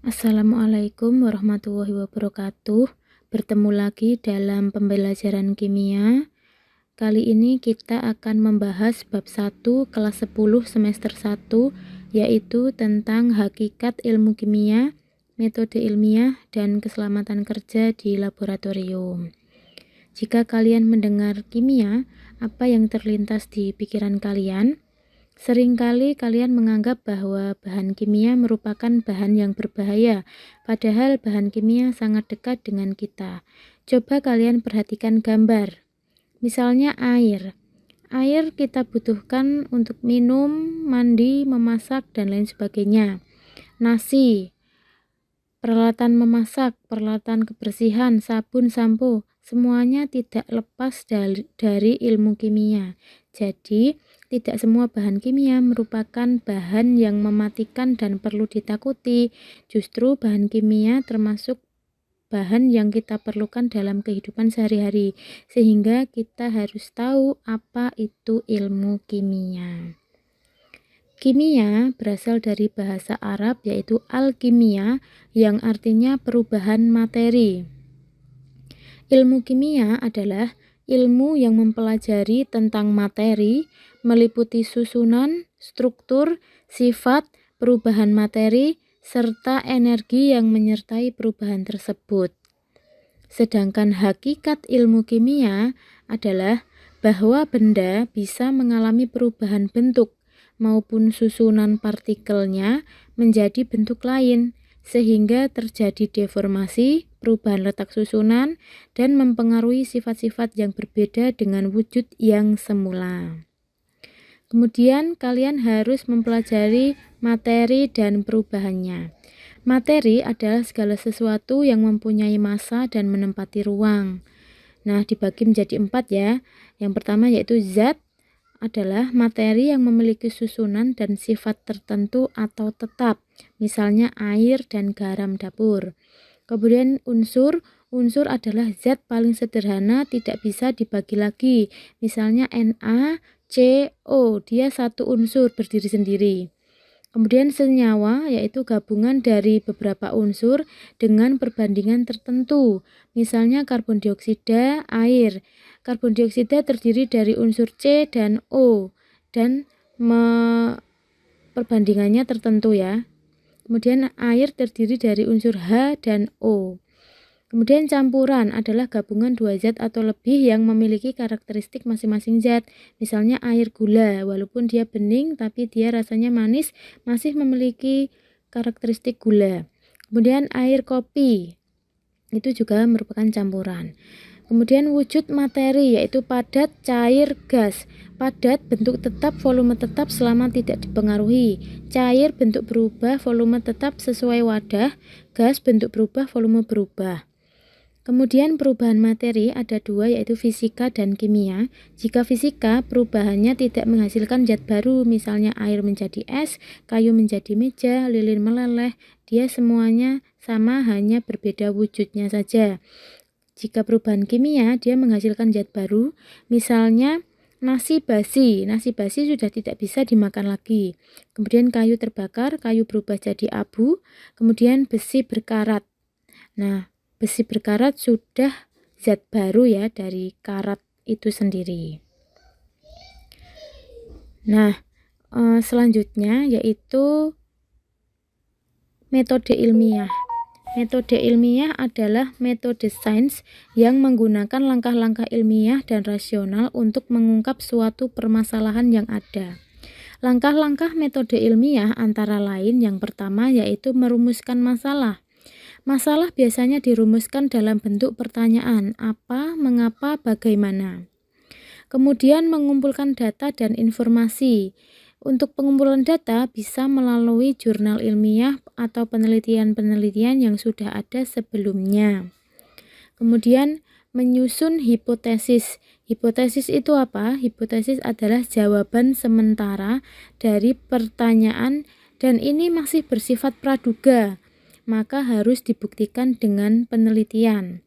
Assalamualaikum warahmatullahi wabarakatuh. Bertemu lagi dalam pembelajaran kimia. Kali ini kita akan membahas bab 1 kelas 10 semester 1, yaitu tentang hakikat ilmu kimia, metode ilmiah, dan keselamatan kerja di laboratorium. Jika kalian mendengar kimia, apa yang terlintas di pikiran kalian? Seringkali kalian menganggap bahwa bahan kimia merupakan bahan yang berbahaya, padahal bahan kimia sangat dekat dengan kita. Coba kalian perhatikan gambar. Misalnya air. Air kita butuhkan untuk minum, mandi, memasak, dan lain sebagainya. Nasi, peralatan memasak, peralatan kebersihan, sabun, sampo, semuanya tidak lepas dari ilmu kimia. Jadi, tidak semua bahan kimia merupakan bahan yang mematikan dan perlu ditakuti. Justru bahan kimia termasuk bahan yang kita perlukan dalam kehidupan sehari-hari, sehingga kita harus tahu apa itu ilmu kimia. Kimia berasal dari bahasa Arab yaitu alkimia, yang artinya perubahan materi. Ilmu kimia adalah ilmu yang mempelajari tentang materi, meliputi susunan, struktur, sifat, perubahan materi, serta energi yang menyertai perubahan tersebut. Sedangkan hakikat ilmu kimia adalah bahwa benda bisa mengalami perubahan bentuk maupun susunan partikelnya menjadi bentuk lain, sehingga terjadi deformasi, perubahan letak susunan, dan mempengaruhi sifat-sifat yang berbeda dengan wujud yang semula. Kemudian kalian harus mempelajari materi dan perubahannya. Materi adalah segala sesuatu yang mempunyai massa dan menempati ruang. Nah, dibagi menjadi 4 ya. Yang pertama yaitu zat adalah materi yang memiliki susunan dan sifat tertentu atau tetap, misalnya air dan garam dapur. Kemudian unsur adalah zat paling sederhana, tidak bisa dibagi lagi, misalnya NaCO, dia satu unsur berdiri sendiri. Kemudian senyawa yaitu gabungan dari beberapa unsur dengan perbandingan tertentu, misalnya karbon dioksida, air. Karbon dioksida terdiri dari unsur C dan O, dan perbandingannya tertentu ya. Kemudian air terdiri dari unsur H dan O. Kemudian campuran adalah gabungan dua zat atau lebih yang memiliki karakteristik masing-masing zat. Misalnya air gula, walaupun dia bening tapi dia rasanya manis, masih memiliki karakteristik gula. Kemudian air kopi, itu juga merupakan campuran. Kemudian wujud materi yaitu padat, cair, gas. Padat bentuk tetap, volume tetap selama tidak dipengaruhi. Cair bentuk berubah, volume tetap sesuai wadah. Gas bentuk berubah, volume berubah. Kemudian perubahan materi ada dua, yaitu fisika dan kimia. Jika fisika, perubahannya tidak menghasilkan zat baru, misalnya air menjadi es, kayu menjadi meja, lilin meleleh, dia semuanya sama, hanya berbeda wujudnya saja. Jika perubahan kimia, dia menghasilkan zat baru, misalnya nasi basi sudah tidak bisa dimakan lagi. Kemudian kayu terbakar, kayu berubah jadi abu. Kemudian besi berkarat. Nah, besi berkarat sudah zat baru ya dari karat itu sendiri. Nah, selanjutnya yaitu metode ilmiah. Metode ilmiah adalah metode sains yang menggunakan langkah-langkah ilmiah dan rasional untuk mengungkap suatu permasalahan yang ada. Langkah-langkah metode ilmiah antara lain yang pertama yaitu merumuskan masalah. Masalah biasanya dirumuskan dalam bentuk pertanyaan, apa, mengapa, bagaimana. Kemudian mengumpulkan data dan informasi. Untuk pengumpulan data bisa melalui jurnal ilmiah atau penelitian-penelitian yang sudah ada sebelumnya. Kemudian menyusun hipotesis. Hipotesis itu apa? Hipotesis adalah jawaban sementara dari pertanyaan dan ini masih bersifat praduga, maka harus dibuktikan dengan penelitian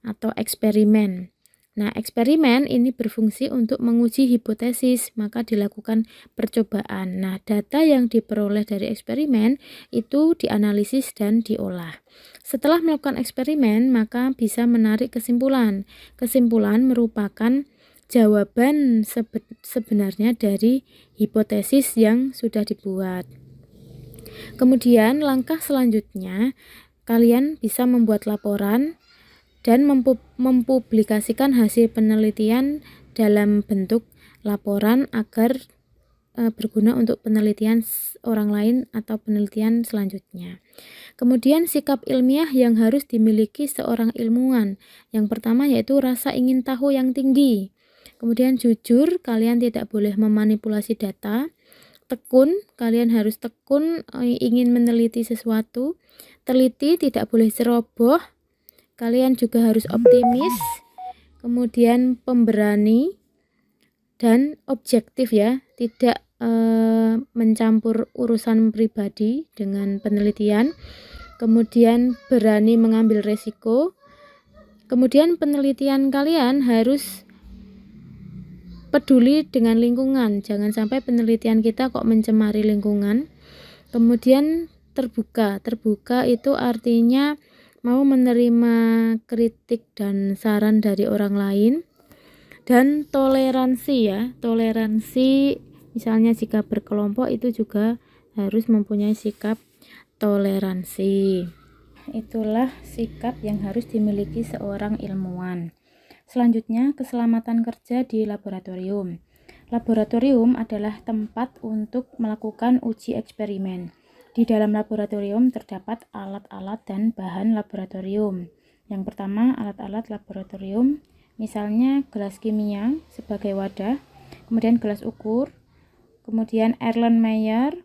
atau eksperimen. Nah, eksperimen ini berfungsi untuk menguji hipotesis, maka dilakukan percobaan. Nah, data yang diperoleh dari eksperimen itu dianalisis dan diolah. Setelah melakukan eksperimen, maka bisa menarik kesimpulan. Kesimpulan merupakan jawaban sebenarnya dari hipotesis yang sudah dibuat. Kemudian, langkah selanjutnya, kalian bisa membuat laporan dan mempublikasikan hasil penelitian dalam bentuk laporan agar berguna untuk penelitian orang lain atau penelitian selanjutnya. Kemudian sikap ilmiah yang harus dimiliki seorang ilmuwan. Yang pertama yaitu rasa ingin tahu yang tinggi. Kemudian jujur, kalian tidak boleh memanipulasi data. Tekun, kalian harus tekun ingin meneliti sesuatu. Teliti, tidak boleh ceroboh. Kalian juga harus optimis, kemudian pemberani dan objektif ya, tidak mencampur urusan pribadi dengan penelitian. Kemudian berani mengambil resiko. Kemudian penelitian kalian harus peduli dengan lingkungan. Jangan sampai penelitian kita kok mencemari lingkungan. Kemudian terbuka. Terbuka itu artinya mau menerima kritik dan saran dari orang lain. Dan toleransi ya, toleransi misalnya jika berkelompok itu juga harus mempunyai sikap toleransi. Itulah sikap yang harus dimiliki seorang ilmuwan. Selanjutnya, keselamatan kerja di laboratorium. Laboratorium adalah tempat untuk melakukan uji eksperimen. Di dalam laboratorium terdapat alat-alat dan bahan laboratorium. Yang pertama, alat-alat laboratorium, misalnya gelas kimia sebagai wadah, kemudian gelas ukur, kemudian Erlenmeyer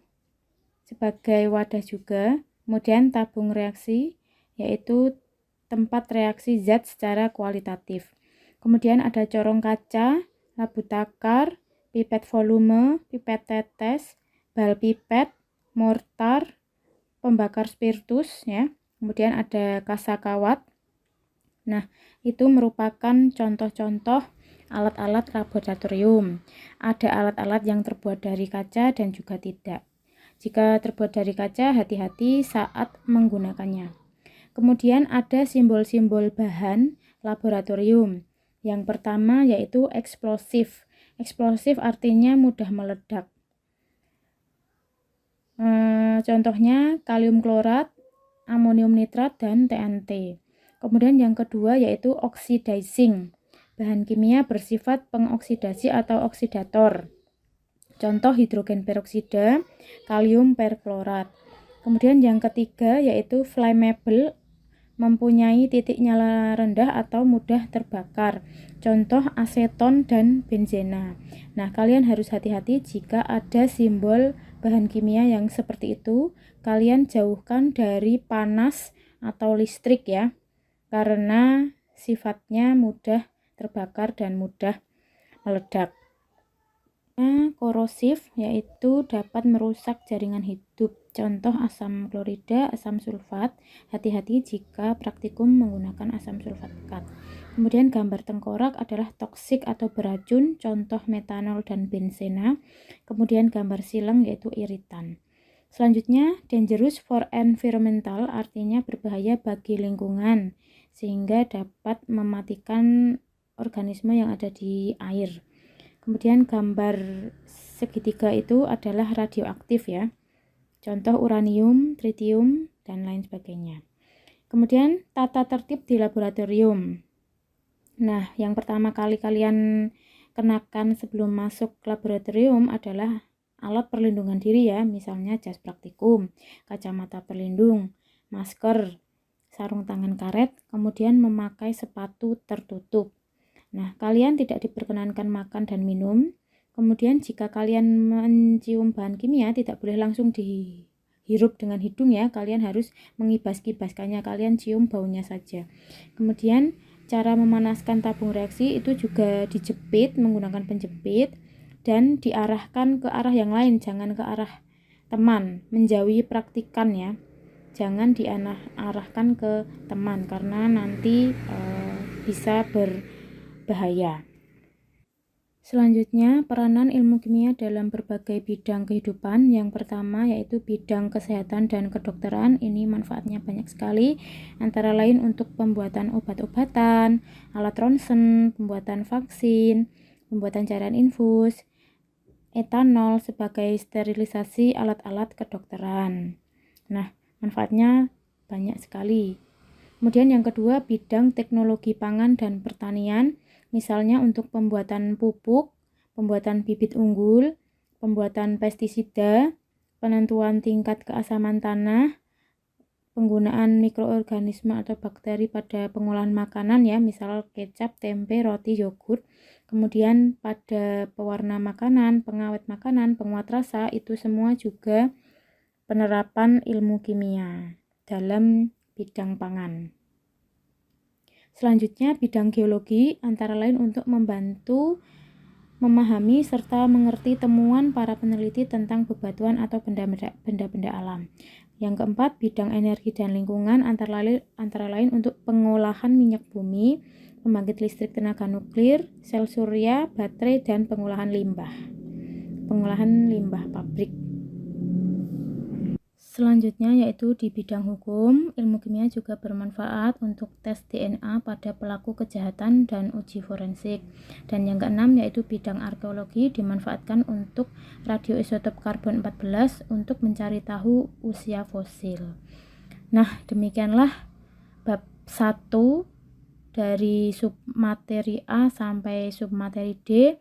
sebagai wadah juga, kemudian tabung reaksi, yaitu tempat reaksi zat secara kualitatif. Kemudian ada corong kaca, labu takar, pipet volume, pipet tetes, bal pipet, mortar, pembakar spiritus ya. Kemudian ada kasa kawat. Nah, itu merupakan contoh-contoh alat-alat laboratorium. Ada alat-alat yang terbuat dari kaca dan juga tidak. Jika terbuat dari kaca, hati-hati saat menggunakannya. Kemudian ada simbol-simbol bahan laboratorium. Yang pertama yaitu eksplosif. Eksplosif artinya mudah meledak. Contohnya kalium klorat, amonium nitrat, dan TNT. Kemudian yang kedua yaitu oxidizing. Bahan kimia bersifat pengoksidasi atau oksidator. Contoh hidrogen peroksida, kalium perklorat. Kemudian yang ketiga yaitu flammable, mempunyai titik nyala rendah atau mudah terbakar. Contoh aseton dan benzena. Nah, kalian harus hati-hati jika ada simbol bahan kimia yang seperti itu, kalian jauhkan dari panas atau listrik ya, karena sifatnya mudah terbakar dan mudah meledak. Korosif yaitu dapat merusak jaringan hidup. Contoh asam klorida, asam sulfat. Hati-hati jika praktikum menggunakan asam sulfat pekat. Kemudian gambar tengkorak adalah toksik atau beracun, contoh metanol dan benzena. Kemudian gambar silang yaitu iritan. Selanjutnya, dangerous for environmental artinya berbahaya bagi lingkungan sehingga dapat mematikan organisme yang ada di air. Kemudian gambar segitiga itu adalah radioaktif ya. Contoh uranium, tritium, dan lain sebagainya. Kemudian tata tertib di laboratorium. Nah, yang pertama kali kalian kenakan sebelum masuk laboratorium adalah alat perlindungan diri ya, misalnya jas praktikum, kacamata pelindung, masker, sarung tangan karet, kemudian memakai sepatu tertutup. Nah, kalian tidak diperkenankan makan dan minum. Kemudian jika kalian mencium bahan kimia, tidak boleh langsung dihirup dengan hidung ya. Kalian harus mengibas-kibaskannya, kalian cium baunya saja. Kemudian cara memanaskan tabung reaksi itu juga dijepit menggunakan penjepit dan diarahkan ke arah yang lain, jangan ke arah teman. Menjauhi praktikan ya. Jangan diarahkan ke teman karena nanti bisa bahaya. Selanjutnya, peranan ilmu kimia dalam berbagai bidang kehidupan. Yang pertama yaitu bidang kesehatan dan kedokteran. Ini manfaatnya banyak sekali, antara lain untuk pembuatan obat-obatan, alat ronsen, pembuatan vaksin, pembuatan cairan infus, etanol sebagai sterilisasi alat-alat kedokteran. Nah, manfaatnya banyak sekali. Kemudian yang kedua, bidang teknologi pangan dan pertanian. Misalnya untuk pembuatan pupuk, pembuatan bibit unggul, pembuatan pestisida, penentuan tingkat keasaman tanah, penggunaan mikroorganisme atau bakteri pada pengolahan makanan ya, misal kecap, tempe, roti, yogurt. Kemudian pada pewarna makanan, pengawet makanan, penguat rasa, itu semua juga penerapan ilmu kimia dalam bidang pangan. Selanjutnya bidang geologi, antara lain untuk membantu memahami serta mengerti temuan para peneliti tentang bebatuan atau benda-benda alam. Yang keempat, bidang energi dan lingkungan, antara lain untuk pengolahan minyak bumi, pembangkit listrik tenaga nuklir, sel surya, baterai, dan pengolahan limbah pabrik. Selanjutnya yaitu di bidang hukum, ilmu kimia juga bermanfaat untuk tes DNA pada pelaku kejahatan dan uji forensik. Dan yang keenam yaitu bidang arkeologi, dimanfaatkan untuk radioisotop karbon 14 untuk mencari tahu usia fosil. Nah, demikianlah bab 1 dari submateri A sampai submateri D.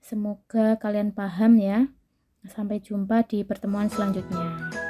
Semoga kalian paham ya. Sampai jumpa di pertemuan selanjutnya.